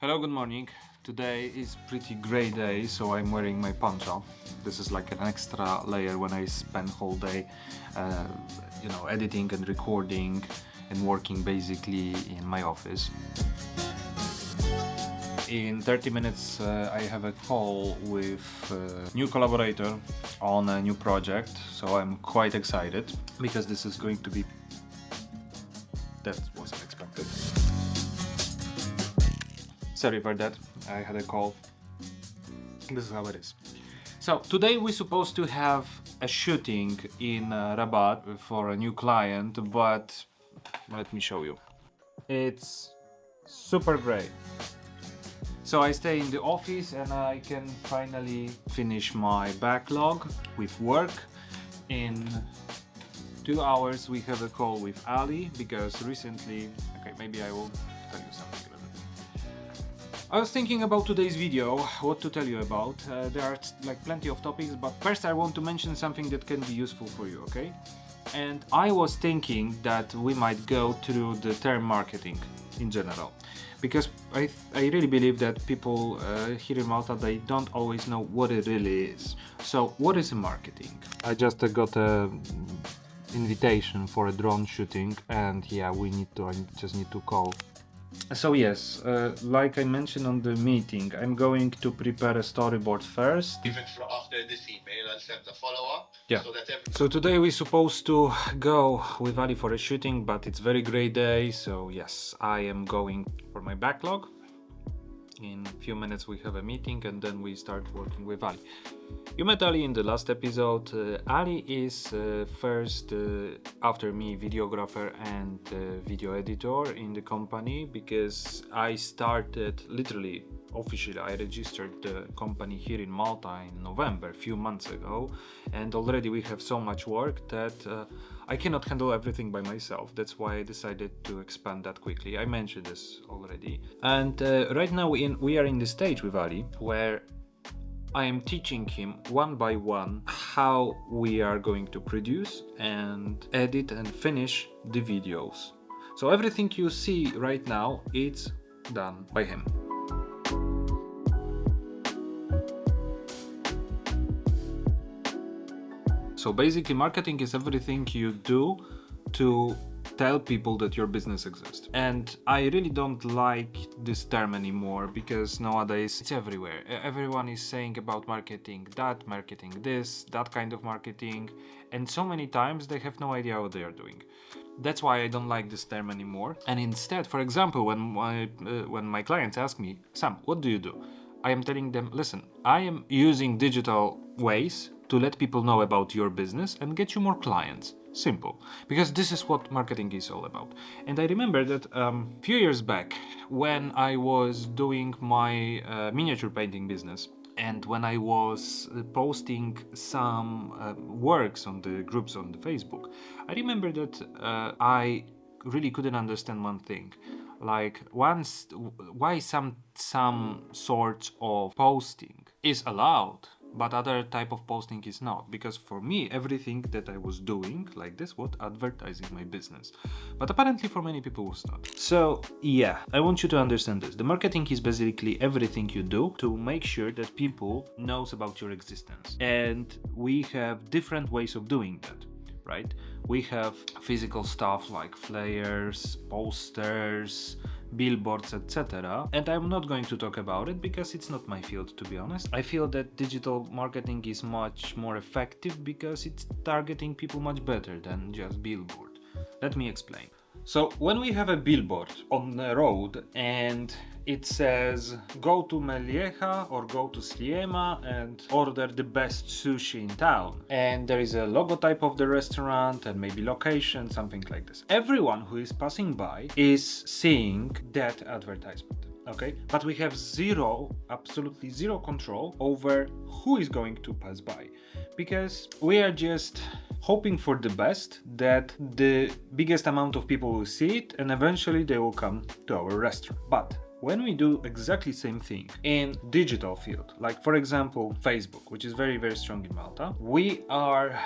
Hello, good morning. Today is pretty gray day, so I'm wearing my poncho. This is like an extra layer when I spend whole day, editing and recording and working basically in my office. In 30 minutes, I have a call with a new collaborator on a new project, so I'm quite excited because this is going to be... That was unexpected. Sorry for that, I had a call. This is how it is. So today we're supposed to have a shooting in Rabat for a new client, but let me show you. It's super great. So I stay in the office and I can finally finish my backlog with work. In 2 hours we have a call with Ali because recently, maybe I will tell you something. I was thinking about today's video, what to tell you about. There are plenty of topics, but first I want to mention something that can be useful for you, okay? And I was thinking that we might go through the term marketing in general, because I really believe that people here in Malta, they don't always know what it really is. So what is marketing? I just got a invitation for a drone shooting, and yeah, I just need to call. So yes, like I mentioned on the meeting, I'm going to prepare a storyboard first. Even after this email, I'll send a follow-up. Yeah. So So today we're supposed to go with Ali for a shooting, but it's very great day, so yes, I am going for my backlog. In a few minutes we have a meeting and then we start working with Ali. You met Ali in the last episode. Ali is first, after me, videographer and video editor in the company, because I started literally officially, I registered the company here in Malta in November, a few months ago, and already we have so much work that I cannot handle everything by myself. That's why I decided to expand that quickly. I mentioned this already. And right now we are in the stage with Ali where I am teaching him one by one how we are going to produce and edit and finish the videos. So everything you see right now, it's done by him. So basically marketing is everything you do to tell people that your business exists. And I really don't like this term anymore because nowadays it's everywhere. Everyone is saying about marketing this, that kind of marketing, and so many times they have no idea what they are doing. That's why I don't like this term anymore. And instead, for example, when my clients ask me, Sam, what do you do? I am telling them, listen, I am using digital ways to let people know about your business and get you more clients. Simple. Because this is what marketing is all about. And I remember that a few years back, when I was doing my miniature painting business, and when I was posting some works on the groups on the Facebook, I remember that I really couldn't understand one thing. Like, why some sorts of posting is allowed, but other type of posting is not. Because for me, everything that I was doing like this was advertising my business, but apparently for many people was not. So yeah, I want you to understand this. The marketing is basically everything you do to make sure that people knows about your existence, and we have different ways of doing that. Right? We have physical stuff like flyers, posters, billboards, etc. And I'm not going to talk about it because it's not my field, to be honest. I feel that digital marketing is much more effective because it's targeting people much better than just billboard. Let me explain. So when we have a billboard on the road and it says go to Meliecha or go to Sliema and order the best sushi in town, and there is a logotype of the restaurant and maybe location, something like this, everyone who is passing by is seeing that advertisement. Okay, but we have absolutely zero control over who is going to pass by, because we are just hoping for the best, that the biggest amount of people will see it and eventually they will come to our restaurant. But when we do exactly same thing in digital field, like for example Facebook, which is very, very strong in Malta, we are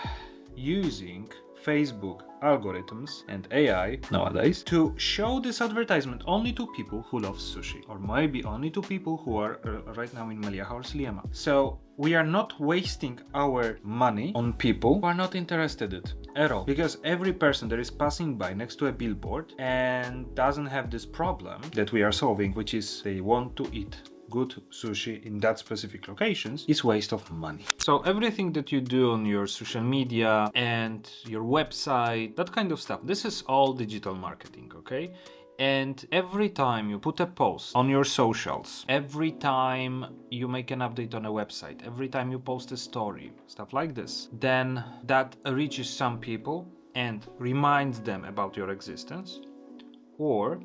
using Facebook algorithms and AI nowadays to show this advertisement only to people who love sushi, or maybe only to people who are right now in Meliaha or Sliema. So we are not wasting our money on people who are not interested in it at all, because every person that is passing by next to a billboard and doesn't have this problem that we are solving, which is they want to eat good sushi in that specific locations, is waste of money. So everything that you do on your social media and your website, that kind of stuff, this is all digital marketing, okay? And every time you put a post on your socials, every time you make an update on a website, every time you post a story, stuff like this, then that reaches some people and reminds them about your existence, or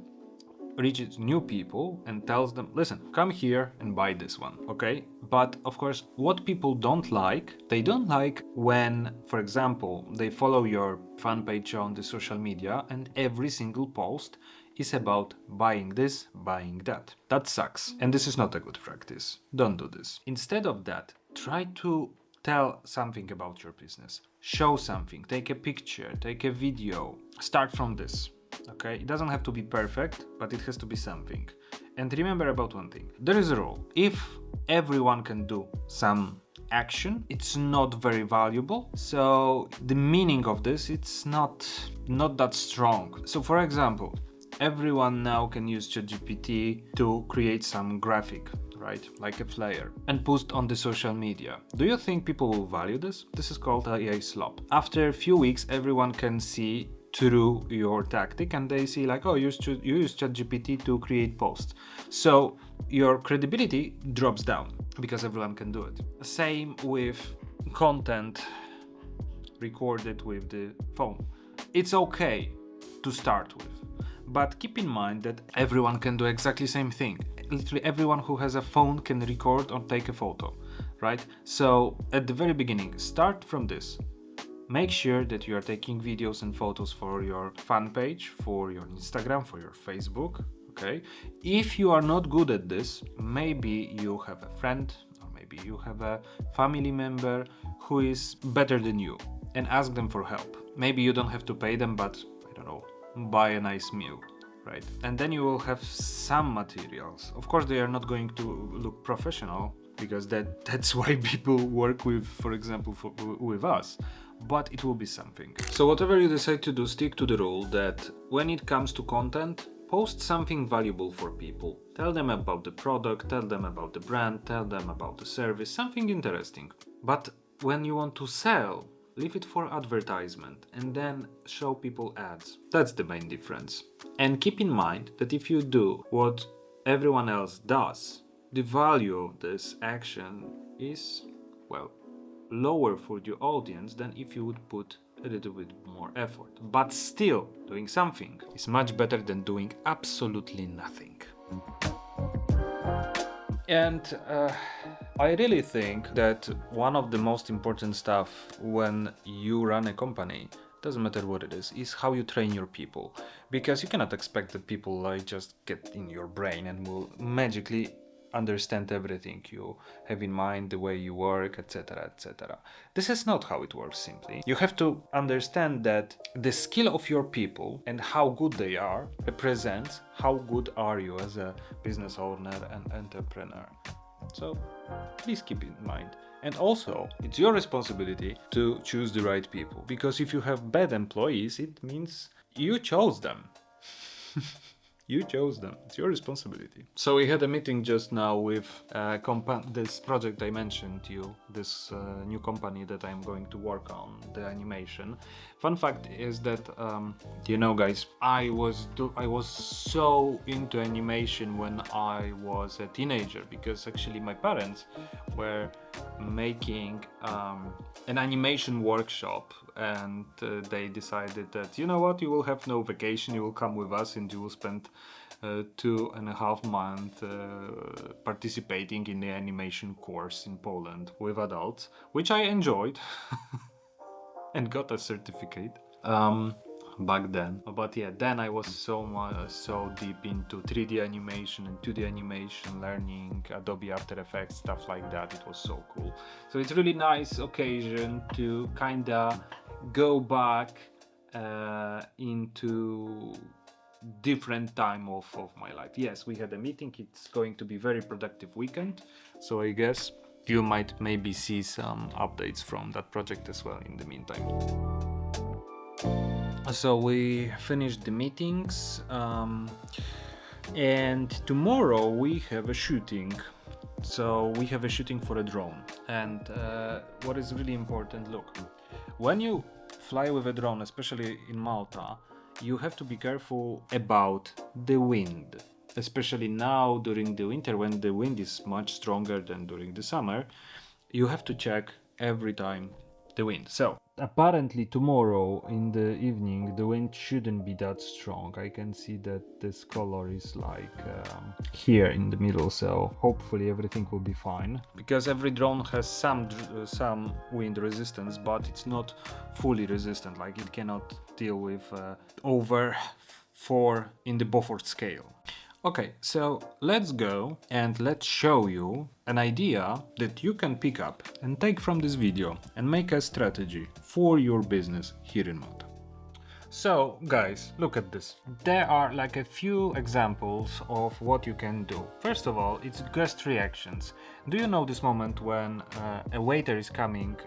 reaches new people and tells them, listen, come here and buy this one, okay? But of course, what people don't like, they don't like when, for example, they follow your fan page on the social media and every single post is about buying this, buying that. That sucks. And this is not a good practice. Don't do this. Instead of that, try to tell something about your business. Show something, take a picture, take a video. Start from this. Okay, it doesn't have to be perfect, but it has to be something. And remember about one thing. There is a rule. If everyone can do some action, it's not very valuable. So the meaning of this, it's not that strong. So for example, everyone now can use ChatGPT to create some graphic, right? Like a flyer, and post on the social media. Do you think people will value this? This is called AI slop. After a few weeks, everyone can see through your tactic and they see like, oh, you use ChatGPT to create posts. So your credibility drops down because everyone can do it. Same with content recorded with the phone. It's okay to start with, but keep in mind that everyone can do exactly the same thing. Literally everyone who has a phone can record or take a photo, right? So at the very beginning, start from this. Make sure that you are taking videos and photos for your fan page, for your Instagram, for your Facebook, okay? If you are not good at this, maybe you have a friend or maybe you have a family member who is better than you, and ask them for help. Maybe you don't have to pay them, but I don't know, buy a nice meal, right? And then you will have some materials. Of course, they are not going to look professional, because that's why people work with, for example, with us. But it will be something. So whatever you decide to do, stick to the rule that when it comes to content, post something valuable for people. Tell them about the product, tell them about the brand, tell them about the service, something interesting. But when you want to sell, leave it for advertisement and then show people ads. That's the main difference. And keep in mind that if you do what everyone else does, the value of this action is, well, lower for your audience than if you would put a little bit more effort. But still, doing something is much better than doing absolutely nothing. And I really think that one of the most important stuff when you run a company, doesn't matter what it is how you train your people. Because you cannot expect that people like just get in your brain and will magically understand everything you have in mind, the way you work, etc., etc. This is not how it works simply. You have to understand that the skill of your people and how good they are represents how good are you as a business owner and entrepreneur. So please keep it in mind. And also, it's your responsibility to choose the right people, because if you have bad employees, it means you chose them. You chose them. It's your responsibility. So we had a meeting just now with this project I mentioned to you, this new company that I'm going to work on, the animation. Fun fact is that, guys, I was so into animation when I was a teenager, because actually my parents were making an animation workshop, and they decided that, you know what, you will have no vacation, you will come with us and you will spend 2.5 months participating in the animation course in Poland with adults, which I enjoyed and got a certificate. back then. But yeah, then I was so deep into 3D animation and 2D animation, learning Adobe After Effects, stuff like that. It was so cool. So it's really nice occasion to kinda go back into different time of my life. Yes, we had a meeting. It's going to be very productive weekend. So I guess you might maybe see some updates from that project as well in the meantime. So we finished the meetings, and tomorrow we have a shooting. So we have a shooting for a drone. And what is really important, look, when you fly with a drone, especially in Malta, you have to be careful about the wind. Especially now during the winter, when the wind is much stronger than during the summer, you have to check every time the wind. So apparently tomorrow in the evening the wind shouldn't be that strong. I can see that this color is like here in the middle, so hopefully everything will be fine, because every drone has some wind resistance, but it's not fully resistant. Like it cannot deal with over 4 in the Beaufort scale. Okay, so let's go and let's show you an idea that you can pick up and take from this video and make a strategy for your business here in Malta. So guys, look at this. There are like a few examples of what you can do. First of all, it's guest reactions. Do you know this moment when a waiter is coming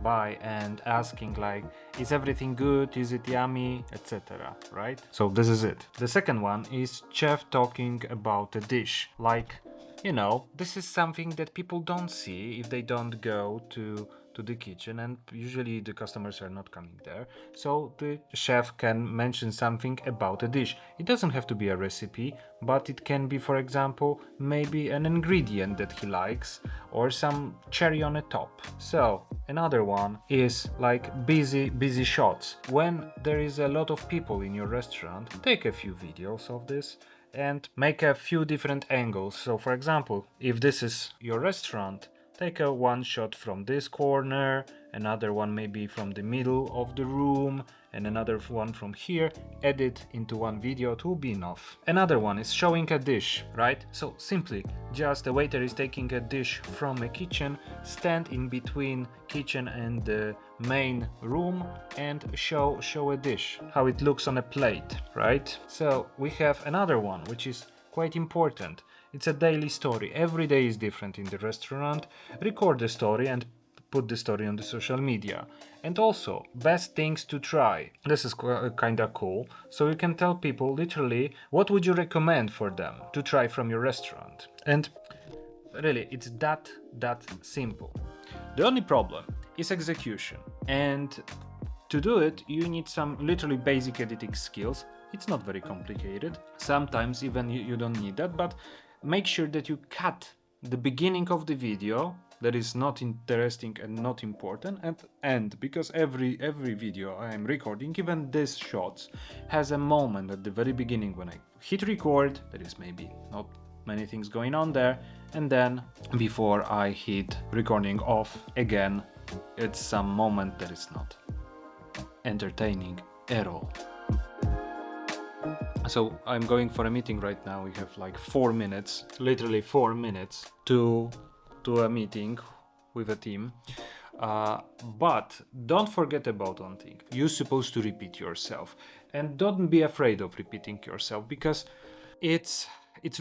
by and asking like, is everything good, is it yummy, etc., right? So this is it. The second one is chef talking about a dish. Like, you know, this is something that people don't see if they don't go to the kitchen, and usually the customers are not coming there. So the chef can mention something about a dish. It doesn't have to be a recipe, but it can be, for example, maybe an ingredient that he likes or some cherry on the top. So another one is like busy shots. When there is a lot of people in your restaurant, take a few videos of this and make a few different angles. So for example, if this is your restaurant, take a one shot from this corner, another one maybe from the middle of the room, and another one from here. Edit into one video, it will be enough. Another one is showing a dish, right? So simply, just the waiter is taking a dish from a kitchen, stand in between kitchen and the main room and show a dish, how it looks on a plate, right? So we have another one, which is quite important. It's a daily story. Every day is different in the restaurant. Record the story and put the story on the social media. And also, best things to try. This is kinda cool. So you can tell people literally what would you recommend for them to try from your restaurant. And really, it's that simple. The only problem is execution. And to do it, you need some literally basic editing skills. It's not very complicated. Sometimes even you don't need that, but make sure that you cut the beginning of the video that is not interesting and not important at end, because every video I am recording, even this shots, has a moment at the very beginning when I hit record, there is maybe not many things going on there, and then before I hit recording off again, it's some moment that is not entertaining at all. So I'm going for a meeting right now. We have like 4 minutes, literally 4 minutes to a meeting with a team. But don't forget about one thing. You're supposed to repeat yourself, and don't be afraid of repeating yourself, because it's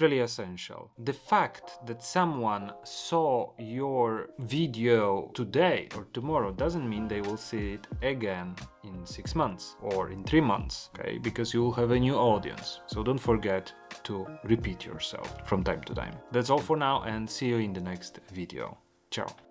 really essential. The fact that someone saw your video today or tomorrow doesn't mean they will see it again in 6 months or in 3 months, okay? Because you will have a new audience. So don't forget to repeat yourself from time to time. That's all for now, and see you in the next video. Ciao.